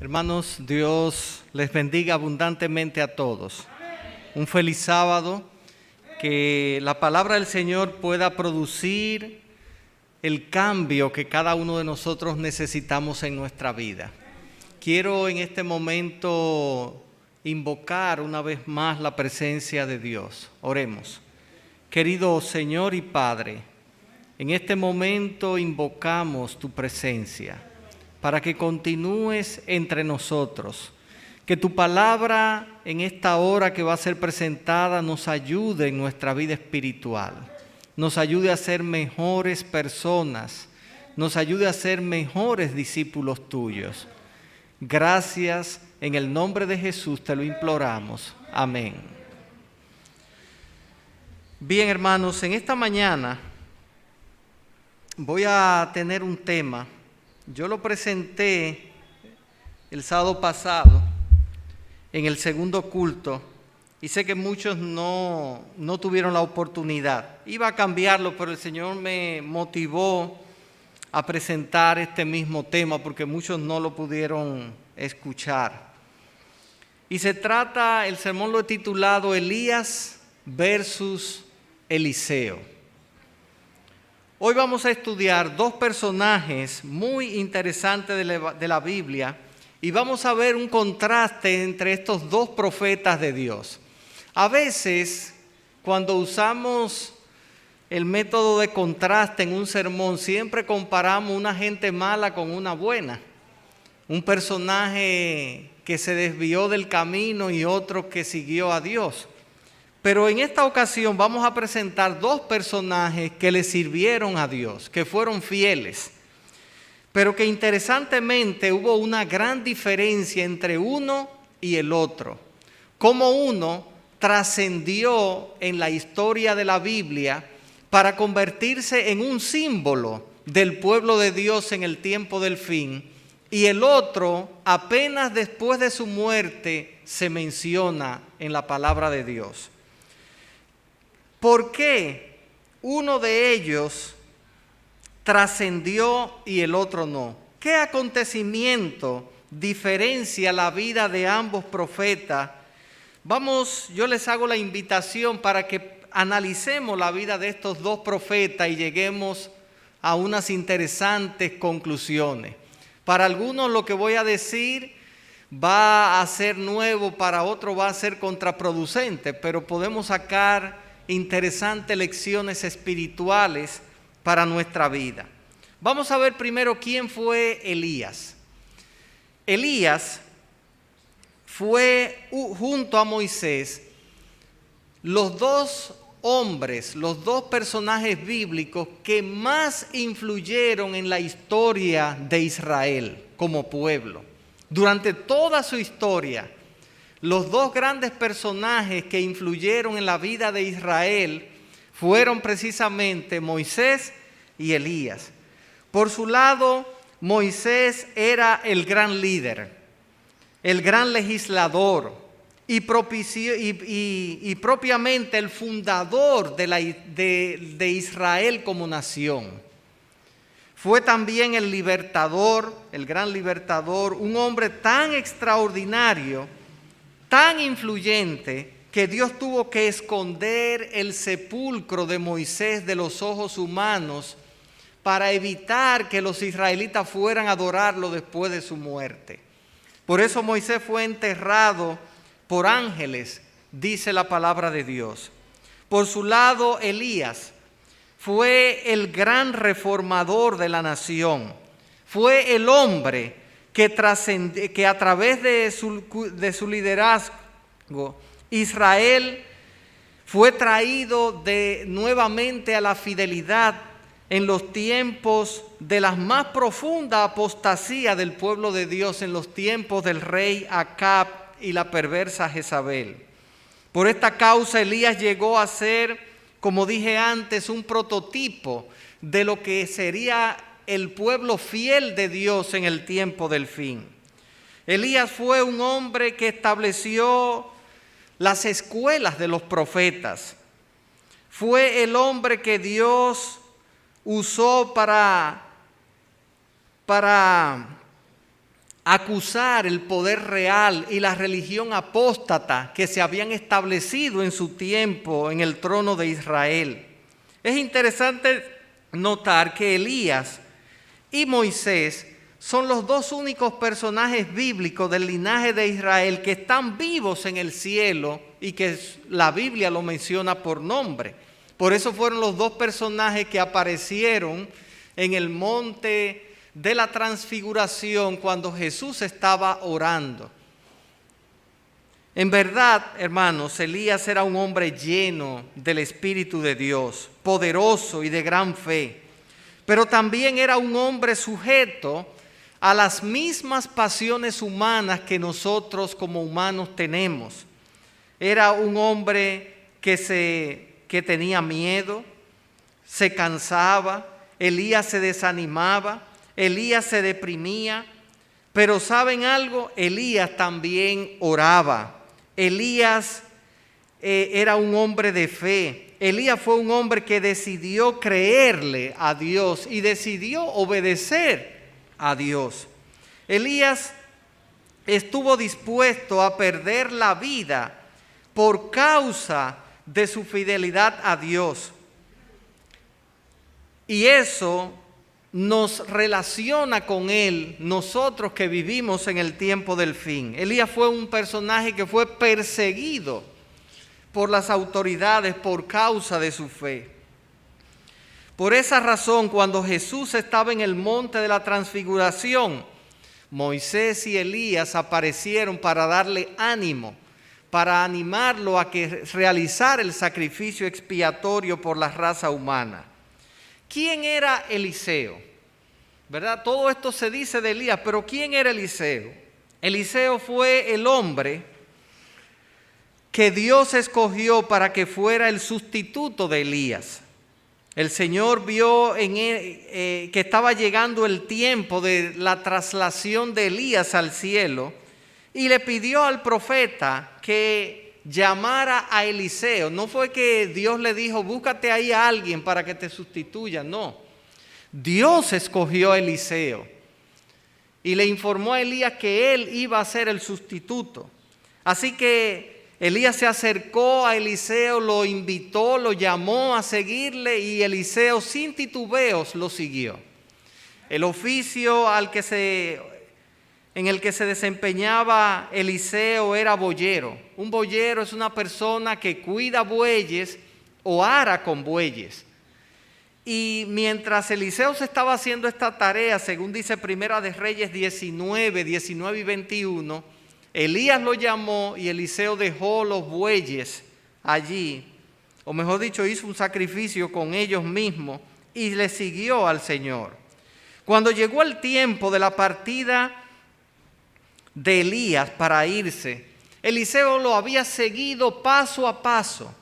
Hermanos, Dios les bendiga abundantemente a todos. Un feliz sábado, que la palabra del Señor pueda producir el cambio que cada uno de nosotros necesitamos en nuestra vida. Quiero en este momento invocar una vez más la presencia de Dios. Oremos. Querido Señor y Padre, en este momento invocamos tu presencia para que continúes entre nosotros, que tu palabra en esta hora que va a ser presentada nos ayude en nuestra vida espiritual, nos ayude a ser mejores personas, nos ayude a ser mejores discípulos tuyos. Gracias, en el nombre de Jesús te lo imploramos. Amén. Bien, hermanos, en esta mañana voy a tener un tema. Yo lo presenté el sábado pasado en el segundo culto y sé que muchos no tuvieron la oportunidad. Iba a cambiarlo, pero el Señor me motivó a presentar este mismo tema porque muchos no lo pudieron escuchar. Y el sermón lo he titulado Elías versus Eliseo. Hoy vamos a estudiar dos personajes muy interesantes de la Biblia y vamos a ver un contraste entre estos dos profetas de Dios. A veces, cuando usamos el método de contraste en un sermón, siempre comparamos una gente mala con una buena. Un personaje que se desvió del camino y otro que siguió a Dios. Pero en esta ocasión vamos a presentar dos personajes que le sirvieron a Dios, que fueron fieles, pero que interesantemente hubo una gran diferencia entre uno y el otro. Como uno trascendió en la historia de la Biblia para convertirse en un símbolo del pueblo de Dios en el tiempo del fin, y el otro apenas después de su muerte se menciona en la palabra de Dios. ¿Por qué uno de ellos trascendió y el otro no? ¿Qué acontecimiento diferencia la vida de ambos profetas? Yo les hago la invitación para que analicemos la vida de estos dos profetas y lleguemos a unas interesantes conclusiones. Para algunos lo que voy a decir va a ser nuevo, para otros va a ser contraproducente, pero podemos sacar interesantes lecciones espirituales para nuestra vida. Vamos a ver primero quién fue Elías. Elías fue junto a Moisés los dos hombres, los dos personajes bíblicos que más influyeron en la historia de Israel como pueblo. Durante toda su historia, los dos grandes personajes que influyeron en la vida de Israel fueron precisamente Moisés y Elías. Por su lado, Moisés era el gran líder, el gran legislador y propiamente el fundador de Israel como nación. Fue también el libertador, el gran libertador, un hombre tan extraordinario, tan influyente, que Dios tuvo que esconder el sepulcro de Moisés de los ojos humanos para evitar que los israelitas fueran a adorarlo después de su muerte. Por eso Moisés fue enterrado por ángeles, dice la palabra de Dios. Por su lado, Elías fue el gran reformador de la nación. Fue el hombre que a través de su liderazgo, Israel fue traído nuevamente a la fidelidad en los tiempos de la más profunda apostasía del pueblo de Dios, en los tiempos del rey Acab y la perversa Jezabel. Por esta causa Elías llegó a ser, como dije antes, un prototipo de lo que sería el pueblo fiel de Dios en el tiempo del fin. Elías fue un hombre que estableció las escuelas de los profetas. Fue el hombre que Dios usó para acusar el poder real y la religión apóstata que se habían establecido en su tiempo en el trono de Israel. Es interesante notar que Elías y Moisés son los dos únicos personajes bíblicos del linaje de Israel que están vivos en el cielo y que la Biblia lo menciona por nombre. Por eso fueron los dos personajes que aparecieron en el monte de la transfiguración cuando Jesús estaba orando. En verdad, hermanos, Elías era un hombre lleno del Espíritu de Dios, poderoso y de gran fe, pero también era un hombre sujeto a las mismas pasiones humanas que nosotros como humanos tenemos. Era un hombre que tenía miedo, se cansaba, Elías se desanimaba, Elías se deprimía, pero ¿saben algo? Elías también oraba. Elías era un hombre de fe. Elías fue un hombre que decidió creerle a Dios y decidió obedecer a Dios. Elías estuvo dispuesto a perder la vida por causa de su fidelidad a Dios. Y eso nos relaciona con él, nosotros que vivimos en el tiempo del fin. Elías fue un personaje que fue perseguido por las autoridades por causa de su fe. Por esa razón, cuando Jesús estaba en el monte de la transfiguración, Moisés y Elías aparecieron para darle ánimo, para animarlo a que realizara el sacrificio expiatorio por la raza humana. ¿Quién era Eliseo? ¿Verdad? Todo esto se dice de Elías, pero ¿quién era Eliseo? Eliseo fue el hombre que Dios escogió para que fuera el sustituto de Elías. El Señor vio que estaba llegando el tiempo de la traslación de Elías al cielo y le pidió al profeta que llamara a Eliseo. No fue que Dios le dijo, búscate ahí a alguien para que te sustituya, no. Dios escogió a Eliseo y le informó a Elías que él iba a ser el sustituto. Así que Elías se acercó a Eliseo, lo invitó, lo llamó a seguirle y Eliseo sin titubeos lo siguió. El oficio en el que se desempeñaba Eliseo era boyero. Un boyero es una persona que cuida bueyes o ara con bueyes. Y mientras Eliseo se estaba haciendo esta tarea, según dice Primera de Reyes 19 y 21, Elías lo llamó y Eliseo dejó los bueyes allí, o mejor dicho, hizo un sacrificio con ellos mismos y le siguió al Señor. Cuando llegó el tiempo de la partida de Elías para irse, Eliseo lo había seguido paso a paso.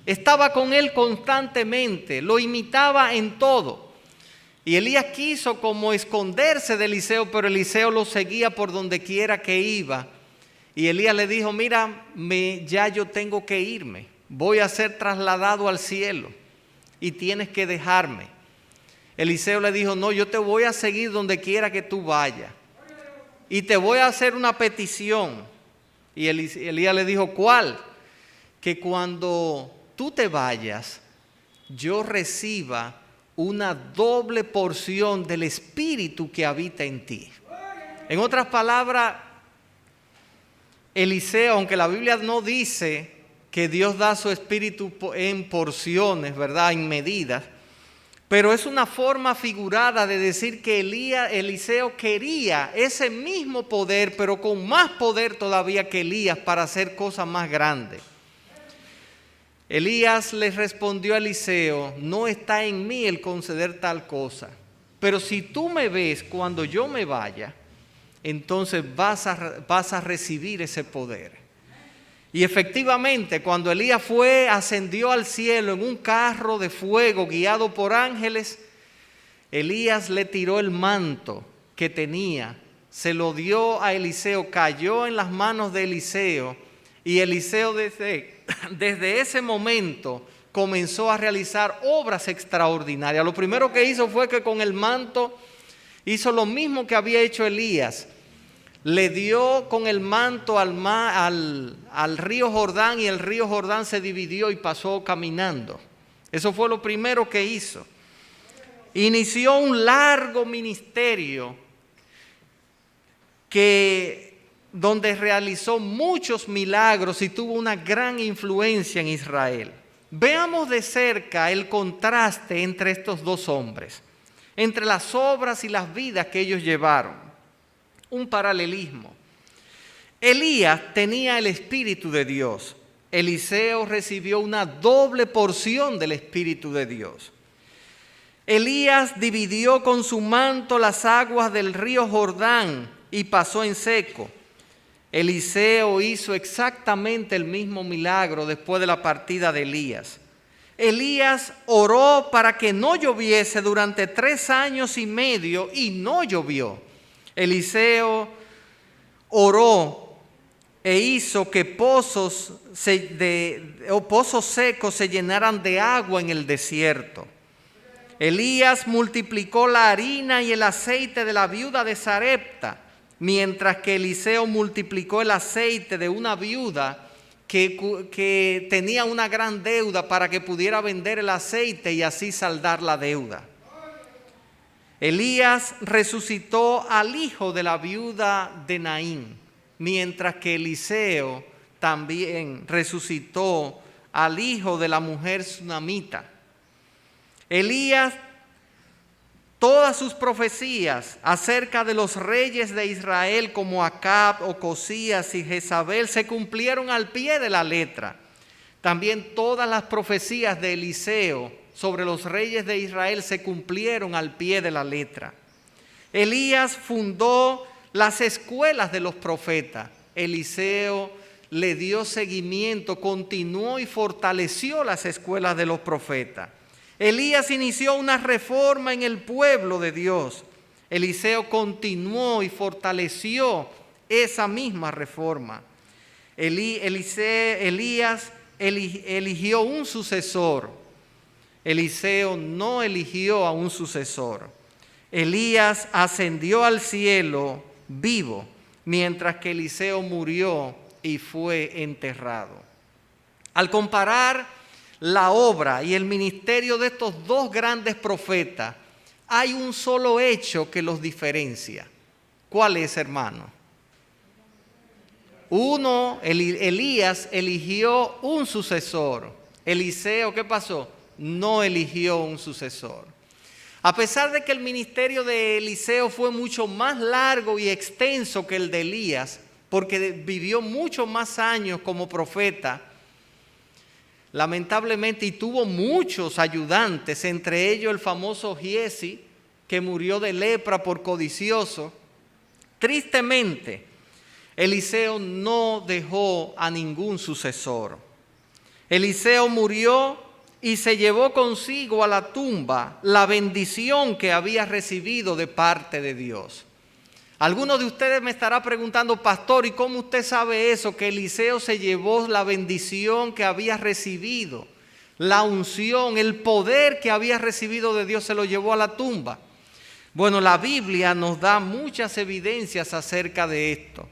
Estaba con él constantemente, lo imitaba en todo. Y Elías quiso como esconderse de Eliseo, pero Eliseo lo seguía por donde quiera que iba. Y Elías le dijo, mira, ya yo tengo que irme, voy a ser trasladado al cielo y tienes que dejarme. Eliseo le dijo, no, yo te voy a seguir donde quiera que tú vayas. Y te voy a hacer una petición. Y Elías le dijo, ¿cuál? Que cuando tú te vayas, yo reciba una doble porción del Espíritu que habita en ti. En otras palabras, Eliseo, aunque la Biblia no dice que Dios da su Espíritu en porciones, ¿verdad?, en medidas, pero es una forma figurada de decir que Eliseo quería ese mismo poder, pero con más poder todavía que Elías para hacer cosas más grandes. Elías le respondió a Eliseo, no está en mí el conceder tal cosa, pero si tú me ves cuando yo me vaya, entonces vas a recibir ese poder. Y efectivamente, cuando Elías ascendió al cielo en un carro de fuego guiado por ángeles, Elías le tiró el manto que tenía, se lo dio a Eliseo, cayó en las manos de Eliseo, y Eliseo desde ese momento comenzó a realizar obras extraordinarias. Lo primero que hizo fue que con el manto hizo lo mismo que había hecho Elías. le dio con el manto al río Jordán, y el río Jordán se dividió y pasó caminando. Eso fue lo primero que hizo. Inició un largo ministerio donde realizó muchos milagros y tuvo una gran influencia en Israel. Veamos de cerca el contraste entre estos dos hombres, entre las obras y las vidas que ellos llevaron. Un paralelismo. Elías tenía el Espíritu de Dios. Eliseo recibió una doble porción del Espíritu de Dios. Elías dividió con su manto las aguas del río Jordán y pasó en seco. Eliseo hizo exactamente el mismo milagro después de la partida de Elías. Elías oró para que no lloviese durante 3 años y medio y no llovió. Eliseo oró e hizo que pozos secos se llenaran de agua en el desierto. Elías multiplicó la harina y el aceite de la viuda de Sarepta, mientras que Eliseo multiplicó el aceite de una viuda que tenía una gran deuda para que pudiera vender el aceite y así saldar la deuda. Elías resucitó al hijo de la viuda de Naín, mientras que Eliseo también resucitó al hijo de la mujer sunamita. Elías, todas sus profecías acerca de los reyes de Israel como Acab, Ocosías y Jezabel se cumplieron al pie de la letra. También todas las profecías de Eliseo sobre los reyes de Israel se cumplieron al pie de la letra. Elías fundó las escuelas de los profetas. Eliseo le dio seguimiento, continuó y fortaleció las escuelas de los profetas. Elías inició una reforma en el pueblo de Dios. Eliseo continuó y fortaleció esa misma reforma. Elías eligió un sucesor. Eliseo no eligió a un sucesor. Elías ascendió al cielo vivo, mientras que Eliseo murió y fue enterrado. Al comparar la obra y el ministerio de estos dos grandes profetas, hay un solo hecho que los diferencia. ¿Cuál es, hermano? Uno, Elías eligió un sucesor. Eliseo, ¿qué pasó? No eligió un sucesor. A pesar de que el ministerio de Eliseo fue mucho más largo y extenso que el de Elías, porque vivió muchos más años como profeta, lamentablemente, y tuvo muchos ayudantes, entre ellos el famoso Giezi, que murió de lepra por codicioso. Tristemente, Eliseo no dejó a ningún sucesor. Eliseo murió y se llevó consigo a la tumba la bendición que había recibido de parte de Dios. Algunos de ustedes me estarán preguntando, pastor, ¿y cómo usted sabe eso? Que Eliseo se llevó la bendición que había recibido, la unción, el poder que había recibido de Dios, se lo llevó a la tumba. Bueno, la Biblia nos da muchas evidencias acerca de esto.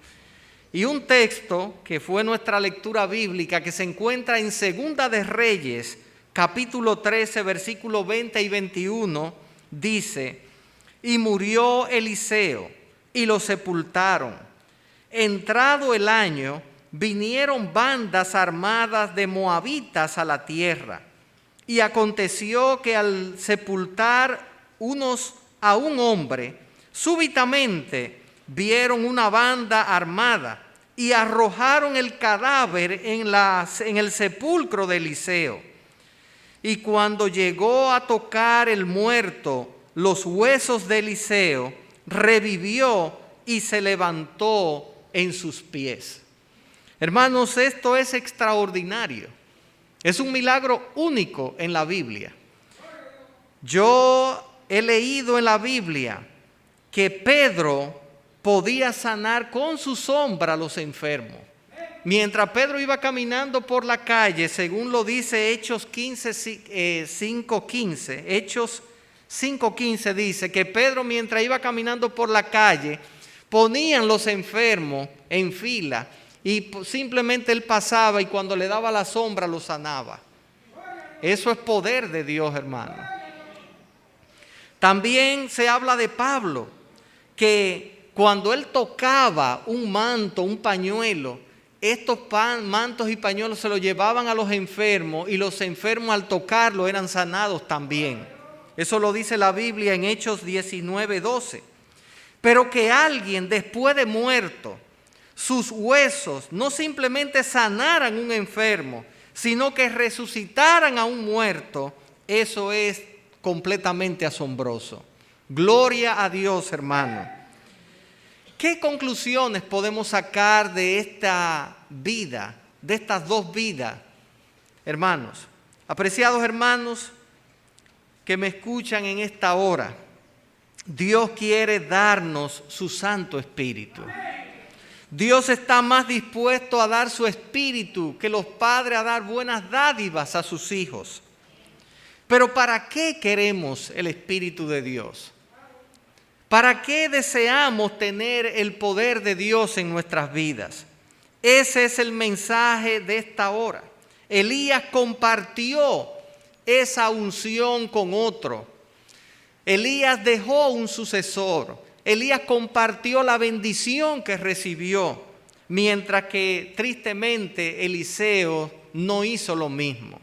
Y un texto que fue nuestra lectura bíblica, que se encuentra en Segunda de Reyes, capítulo 13, versículos 20 y 21, dice: y murió Eliseo, y lo sepultaron. Entrado el año, vinieron bandas armadas de moabitas a la tierra. Y aconteció que al sepultar a un hombre, súbitamente vieron una banda armada y arrojaron el cadáver en el sepulcro de Eliseo. Y cuando llegó a tocar el muerto los huesos de Eliseo, revivió y se levantó en sus pies. Hermanos, esto es extraordinario. Es un milagro único en la Biblia. Yo he leído en la Biblia que Pedro podía sanar con su sombra a los enfermos. Mientras Pedro iba caminando por la calle, según lo dice Hechos 5:15, Hechos 5:15 dice que Pedro, mientras iba caminando por la calle, Ponían los enfermos en fila y simplemente él pasaba y cuando le daba la sombra lo sanaba. Eso es poder de Dios, hermano. También se habla de Pablo, que cuando él tocaba un manto, un pañuelo, estos mantos y pañuelos se los llevaban a los enfermos y los enfermos al tocarlo eran sanados también. Eso lo dice la Biblia en Hechos 19:12. Pero que alguien después de muerto, sus huesos no simplemente sanaran un enfermo, sino que resucitaran a un muerto, eso es completamente asombroso. Gloria a Dios, hermano. ¿Qué conclusiones podemos sacar de esta vida, de estas dos vidas, hermanos? Apreciados hermanos que me escuchan en esta hora, Dios quiere darnos su Santo Espíritu. Dios está más dispuesto a dar su Espíritu que los padres a dar buenas dádivas a sus hijos. Pero ¿para qué queremos el Espíritu de Dios? ¿Para qué deseamos tener el poder de Dios en nuestras vidas? Ese es el mensaje de esta hora. Elías compartió esa unción con otro. Elías dejó un sucesor. Elías compartió la bendición que recibió, mientras que tristemente Eliseo no hizo lo mismo.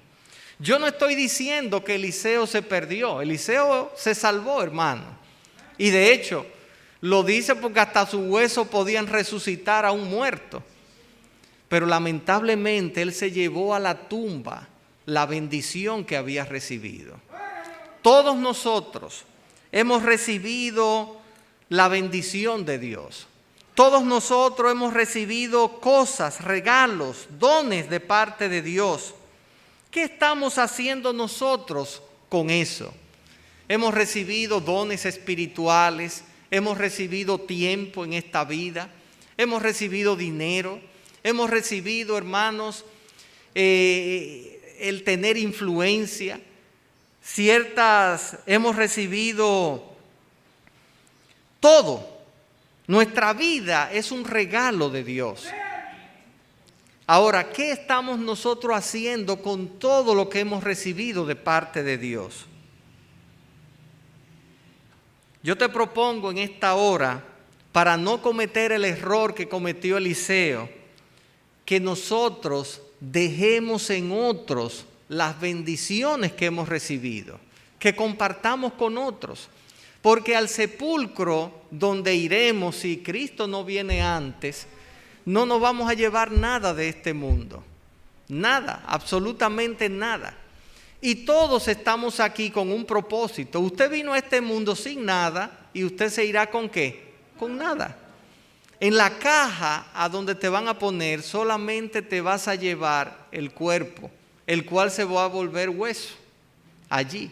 Yo no estoy diciendo que Eliseo se perdió. Eliseo se salvó, hermano. Y de hecho, lo dice porque hasta sus huesos podían resucitar a un muerto. Pero lamentablemente él se llevó a la tumba la bendición que había recibido. Todos nosotros hemos recibido la bendición de Dios. Todos nosotros hemos recibido cosas, regalos, dones de parte de Dios. ¿Qué estamos haciendo nosotros con eso? Hemos recibido dones espirituales, hemos recibido tiempo en esta vida, hemos recibido dinero, hemos recibido, hermanos, el tener influencia. Hemos recibido todo. Nuestra vida es un regalo de Dios. Ahora, ¿qué estamos nosotros haciendo con todo lo que hemos recibido de parte de Dios? Yo te propongo en esta hora, para no cometer el error que cometió Eliseo, que nosotros dejemos en otros las bendiciones que hemos recibido, que compartamos con otros, porque al sepulcro donde iremos, si Cristo no viene antes, no nos vamos a llevar nada de este mundo, nada, absolutamente nada. Y todos estamos aquí con un propósito. Usted vino a este mundo sin nada y usted se irá ¿con qué? Con nada. En la caja a donde te van a poner solamente te vas a llevar el cuerpo, el cual se va a volver hueso allí.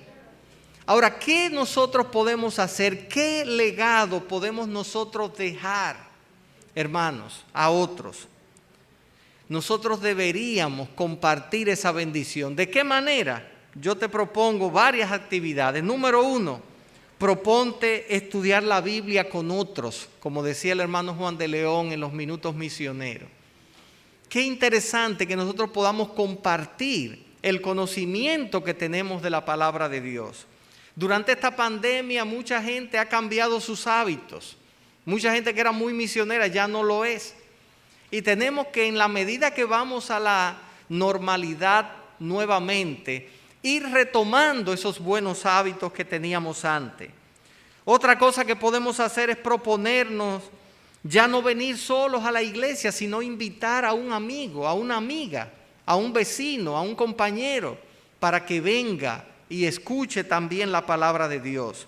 Ahora, ¿qué nosotros podemos hacer? ¿Qué legado podemos nosotros dejar, hermanos, a otros? Nosotros deberíamos compartir esa bendición. ¿De qué manera? Yo te propongo varias actividades. Número 1, proponte estudiar la Biblia con otros, como decía el hermano Juan de León en los minutos misioneros. Qué interesante que nosotros podamos compartir el conocimiento que tenemos de la palabra de Dios. Durante esta pandemia mucha gente ha cambiado sus hábitos. Mucha gente que era muy misionera ya no lo es. Y tenemos que, en la medida que vamos a la normalidad nuevamente, ir retomando esos buenos hábitos que teníamos antes. Otra cosa que podemos hacer es proponernos ya no venir solos a la iglesia, sino invitar a un amigo, a una amiga, a un vecino, a un compañero, para que venga y escuche también la palabra de Dios.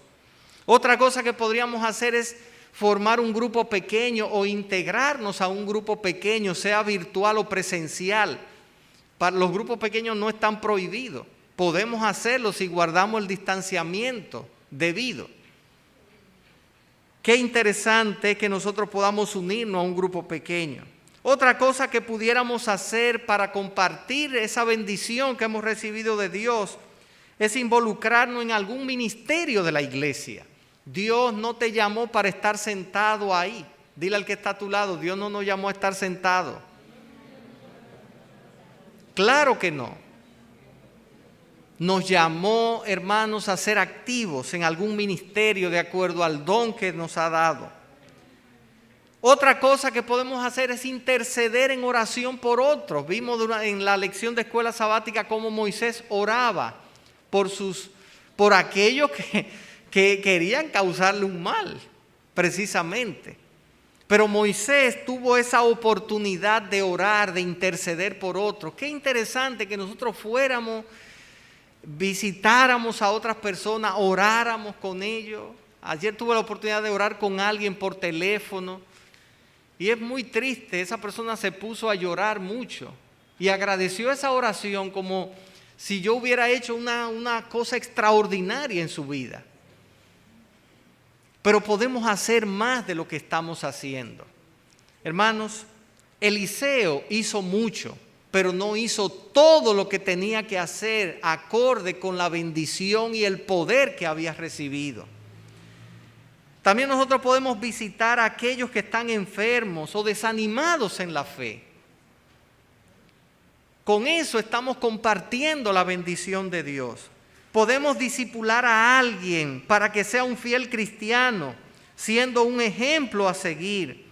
Otra cosa que podríamos hacer es formar un grupo pequeño o integrarnos a un grupo pequeño, sea virtual o presencial. Los grupos pequeños no están prohibidos. Podemos hacerlo si guardamos el distanciamiento debido. Qué interesante que nosotros podamos unirnos a un grupo pequeño. Otra cosa que pudiéramos hacer para compartir esa bendición que hemos recibido de Dios es involucrarnos en algún ministerio de la iglesia. Dios no te llamó para estar sentado ahí. Dile al que está a tu lado, Dios no nos llamó a estar sentados. Claro que no. Nos llamó, hermanos, a ser activos en algún ministerio de acuerdo al don que nos ha dado. Otra cosa que podemos hacer es interceder en oración por otros. Vimos en la lección de escuela sabática cómo Moisés oraba por aquellos que querían causarle un mal, precisamente. Pero Moisés tuvo esa oportunidad de orar, de interceder por otros. Qué interesante que nosotros fuéramos, visitáramos a otras personas, oráramos con ellos. Ayer tuve la oportunidad de orar con alguien por teléfono y es muy triste, esa persona se puso a llorar mucho y agradeció esa oración como si yo hubiera hecho una cosa extraordinaria en su vida. Pero podemos hacer más de lo que estamos haciendo. Hermanos, Eliseo hizo mucho, pero no hizo todo lo que tenía que hacer acorde con la bendición y el poder que había recibido. También nosotros podemos visitar a aquellos que están enfermos o desanimados en la fe. Con eso estamos compartiendo la bendición de Dios. Podemos discipular a alguien para que sea un fiel cristiano, siendo un ejemplo a seguir.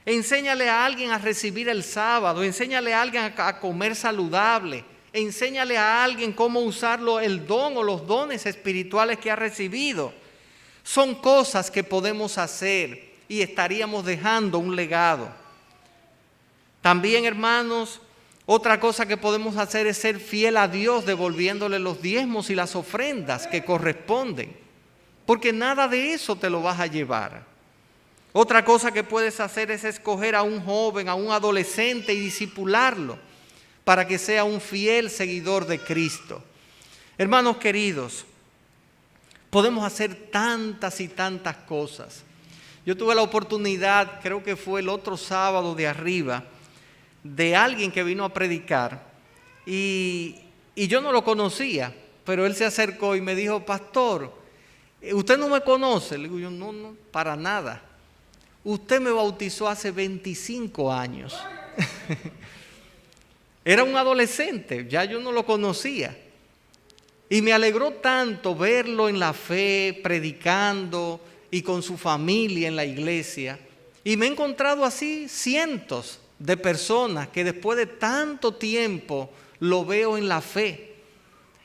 Enséñale a alguien a recibir el sábado, enséñale a alguien a comer saludable, enséñale a alguien cómo usar el don o los dones espirituales que ha recibido. Son cosas que podemos hacer y estaríamos dejando un legado. También, hermanos, otra cosa que podemos hacer es ser fiel a Dios devolviéndole los diezmos y las ofrendas que corresponden, porque nada de eso te lo vas a llevar. Otra cosa que puedes hacer es escoger a un joven, a un adolescente y discipularlo para que sea un fiel seguidor de Cristo. Hermanos queridos, podemos hacer tantas y tantas cosas. Yo tuve la oportunidad, creo que fue el otro sábado de arriba, de alguien que vino a predicar y yo no lo conocía, pero él se acercó y me dijo: pastor, ¿usted no me conoce? Le digo yo: no, para nada. Usted me bautizó hace 25 años. Era un adolescente, ya yo no lo conocía. Y me alegró tanto verlo en la fe, predicando y con su familia en la iglesia. Y me he encontrado así cientos de personas que después de tanto tiempo lo veo en la fe.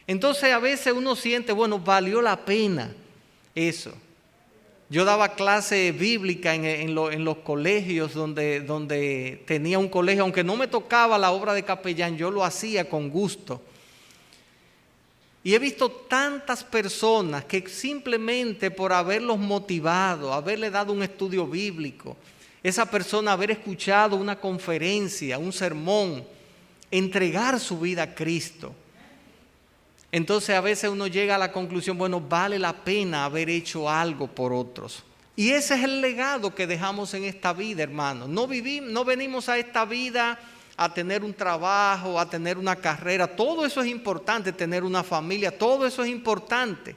Entonces a veces uno siente, bueno, valió la pena eso. Yo daba clase bíblica en los colegios donde tenía un colegio, aunque no me tocaba la obra de capellán, yo lo hacía con gusto. Y he visto tantas personas que simplemente por haberlos motivado, haberle dado un estudio bíblico, esa persona haber escuchado una conferencia, un sermón, entregar su vida a Cristo. Entonces a veces uno llega a la conclusión, bueno, vale la pena haber hecho algo por otros. Y ese es el legado que dejamos en esta vida, hermanos. No venimos a esta vida a tener un trabajo, a tener una carrera. Todo eso es importante, tener una familia, todo eso es importante.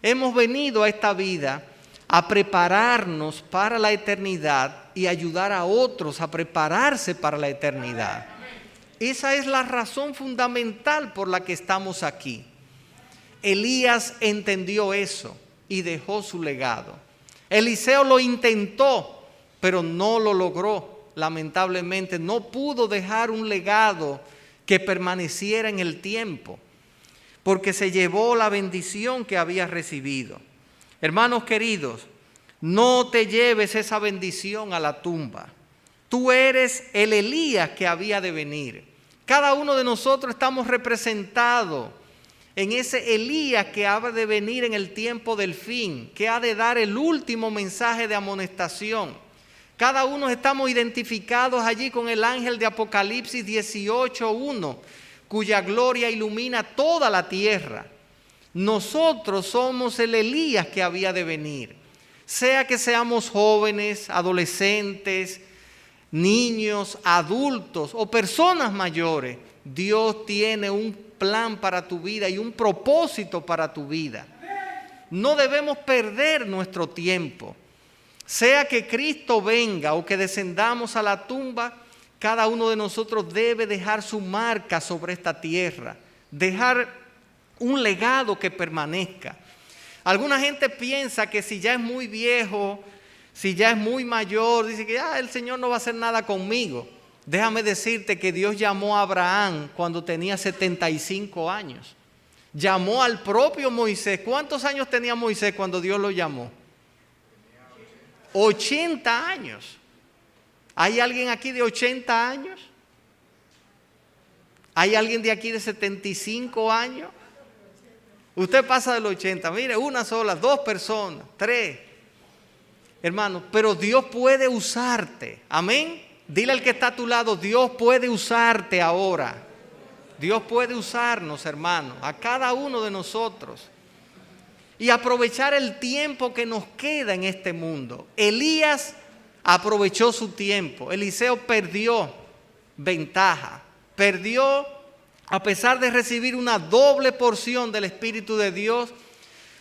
Hemos venido a esta vida a prepararnos para la eternidad y ayudar a otros a prepararse para la eternidad. Esa es la razón fundamental por la que estamos aquí. Elías entendió eso y dejó su legado. Eliseo lo intentó, pero no lo logró. Lamentablemente no pudo dejar un legado que permaneciera en el tiempo, porque se llevó la bendición que había recibido. Hermanos queridos, no te lleves esa bendición a la tumba. Tú eres el Elías que había de venir. Cada uno de nosotros estamos representados en ese Elías que ha de venir en el tiempo del fin, que ha de dar el último mensaje de amonestación. Cada uno estamos identificados allí con el ángel de Apocalipsis 18:1, cuya gloria ilumina toda la tierra. Nosotros somos el Elías que había de venir. Sea que seamos jóvenes, adolescentes, niños, adultos o personas mayores, Dios tiene un plan para tu vida y un propósito para tu vida. No debemos perder nuestro tiempo. Sea que Cristo venga o que descendamos a la tumba, cada uno de nosotros debe dejar su marca sobre esta tierra, dejar un legado que permanezca. Alguna gente piensa que si ya es muy viejo, si ya es muy mayor, dice que el Señor no va a hacer nada conmigo. Déjame decirte que Dios llamó a Abraham cuando tenía 75 años. Llamó al propio Moisés. ¿Cuántos años tenía Moisés cuando Dios lo llamó? 80 años. ¿Hay alguien aquí de 80 años? ¿Hay alguien de aquí de 75 años? Usted pasa de los 80. Mire, una sola, 2 personas, 3. Hermano, pero Dios puede usarte. Amén. Dile al que está a tu lado, Dios puede usarte ahora. Dios puede usarnos, hermano, a cada uno de nosotros. Y aprovechar el tiempo que nos queda en este mundo. Elías aprovechó su tiempo. Eliseo perdió ventaja. Perdió, a pesar de recibir una doble porción del Espíritu de Dios,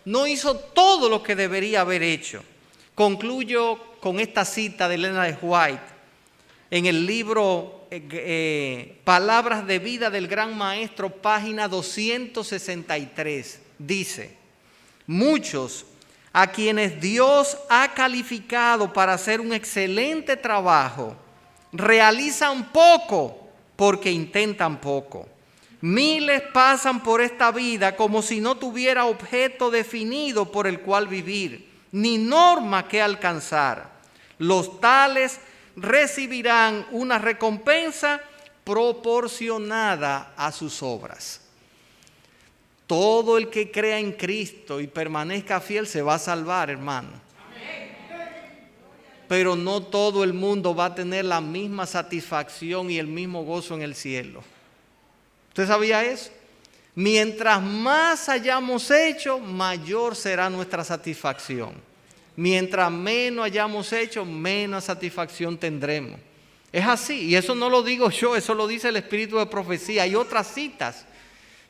no hizo todo lo que debería haber hecho. Concluyo con esta cita de Elena de White en el libro Palabras de Vida del Gran Maestro, página 263. Dice: muchos a quienes Dios ha calificado para hacer un excelente trabajo realizan poco porque intentan poco. Miles pasan por esta vida como si no tuviera objeto definido por el cual vivir, ni norma que alcanzar. Los tales recibirán una recompensa proporcionada a sus obras. Todo el que crea en Cristo y permanezca fiel se va a salvar, hermano. Pero no todo el mundo va a tener la misma satisfacción y el mismo gozo en el cielo. ¿Usted sabía eso? Mientras más hayamos hecho, mayor será nuestra satisfacción. Mientras menos hayamos hecho, menos satisfacción tendremos. Es así, y eso no lo digo yo, eso lo dice el Espíritu de Profecía. Hay otras citas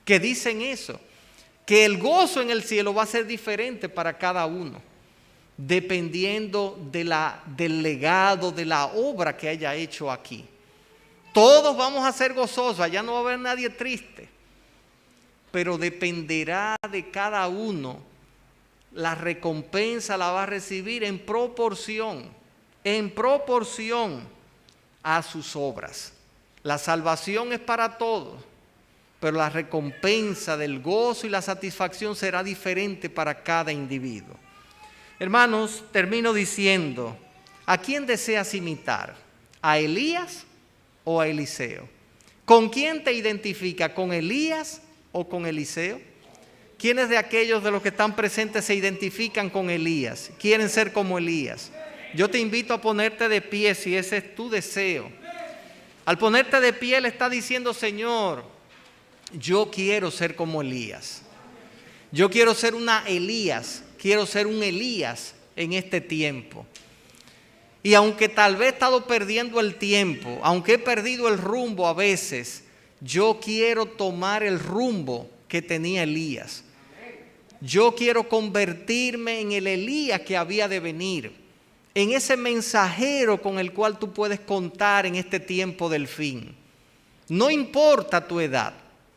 que dicen eso, que el gozo en el cielo va a ser diferente para cada uno, dependiendo del legado, de la obra que haya hecho aquí. Todos vamos a ser gozosos, allá no va a haber nadie triste, pero dependerá de cada uno. La recompensa la va a recibir en proporción a sus obras. La salvación es para todos, pero la recompensa del gozo y la satisfacción será diferente para cada individuo. Hermanos, termino diciendo, ¿a quién deseas imitar? ¿A Elías o a Eliseo? ¿Con quién te identifica? ¿Con Elías o con Eliseo? ¿Quiénes de aquellos de los que están presentes se identifican con Elías? ¿Quieren ser como Elías? Yo te invito a ponerte de pie si ese es tu deseo. Al ponerte de pie, le está diciendo: Señor, yo quiero ser como Elías. Yo quiero ser una Elías, quiero ser un Elías en este tiempo. Y aunque tal vez he estado perdiendo el tiempo, aunque he perdido el rumbo a veces, yo quiero tomar el rumbo que tenía Elías. Yo quiero convertirme en el Elías que había de venir, en ese mensajero con el cual tú puedes contar en este tiempo del fin. No importa tu edad,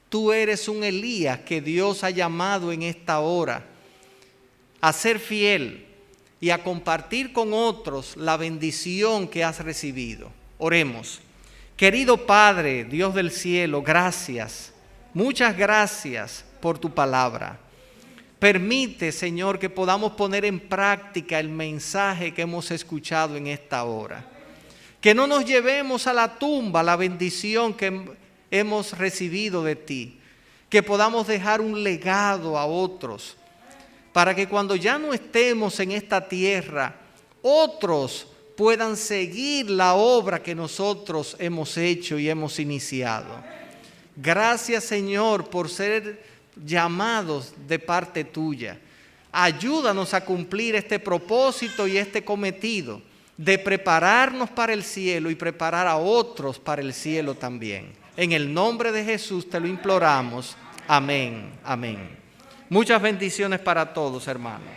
tú eres un Elías que Dios ha llamado en esta hora a ser fiel y a compartir con otros la bendición que has recibido. Oremos. Querido Padre, Dios del cielo, gracias, muchas gracias por tu palabra. Permite, Señor, que podamos poner en práctica el mensaje que hemos escuchado en esta hora. Que no nos llevemos a la tumba la bendición que hemos recibido de ti. Que podamos dejar un legado a otros, para que cuando ya no estemos en esta tierra, otros puedan seguir la obra que nosotros hemos hecho y hemos iniciado. Gracias, Señor, por ser llamados de parte tuya. Ayúdanos a cumplir este propósito y este cometido de prepararnos para el cielo y preparar a otros para el cielo también. En el nombre de Jesús te lo imploramos. Amén. Amén. Muchas bendiciones para todos, hermanos.